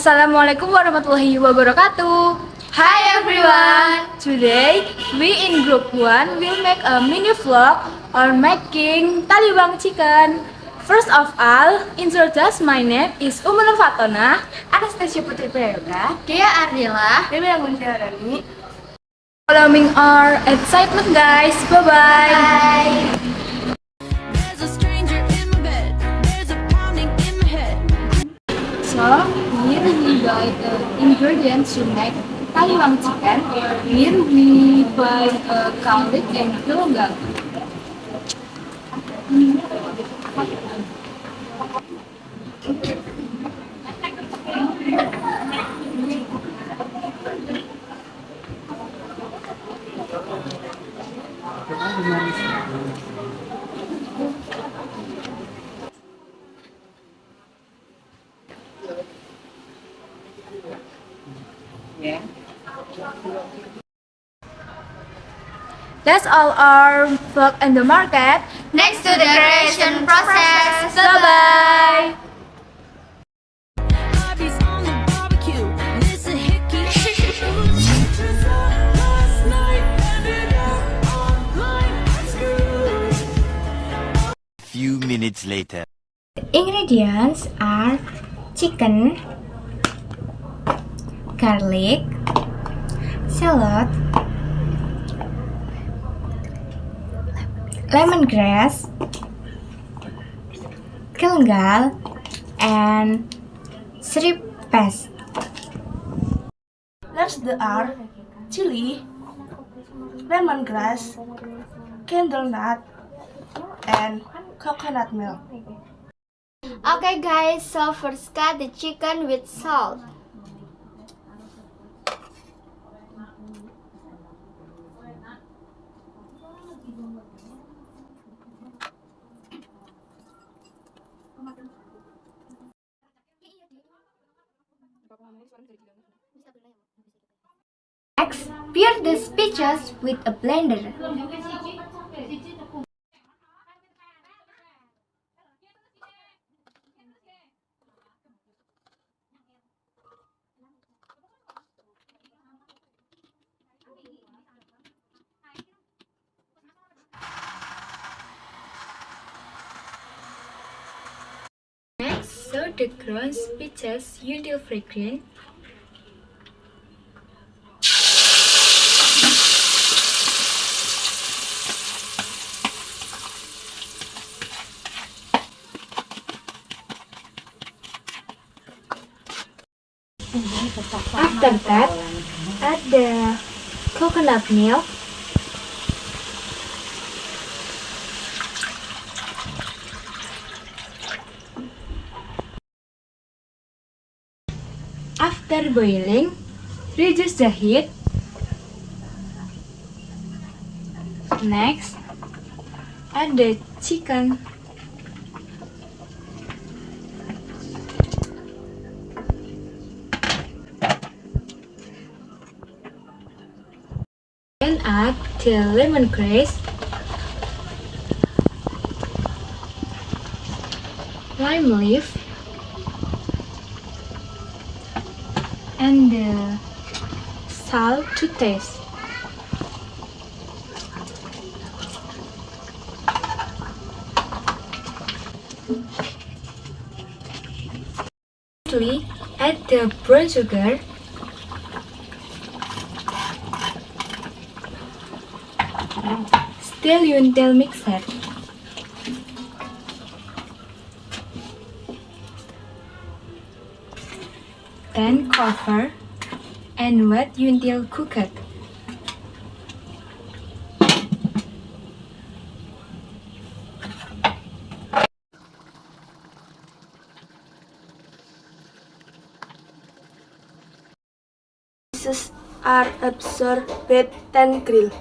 Assalamualaikum warahmatullahi wabarakatuh. Hi everyone. Today we in group 1 will make a mini vlog on making taliwang chicken. First of all, introduce my name is Umunur Fatona, Anastasia Putri Prayoga, Kia Ardila, Dewi Anggundarani. Following our excitement guys. Bye bye. So, here we buy the ingredients to make taliwang chicken. Here we buy garlic and galangal. That's all our vlog in the market. next to the creation process. Bye bye. Few minutes later. Ingredients are chicken, garlic, shallot, lemongrass, galangal, and shrimp paste. Next are chili, lemongrass, candle nut, and coconut milk. Okay guys, so first cut the chicken with salt. Next, peel the peaches with a blender. Next, soak the ground peaches until fragrant. After that, add the coconut milk, after boiling, reduce the heat. Next, add the chicken. Then add the lemongrass, lime leaf, and the salt to taste. Lastly, add the brown sugar, still until mixer. Then cover and wait until cooked. Pieces are absorbed and grilled.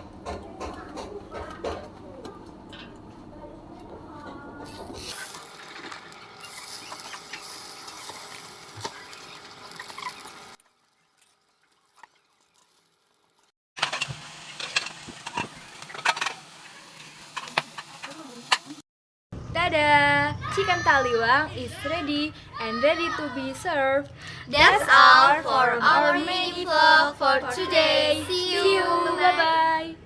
Dadah. chicken taliwang is ready and ready to be served. That's all for our mini vlog for today. See you. Bye bye.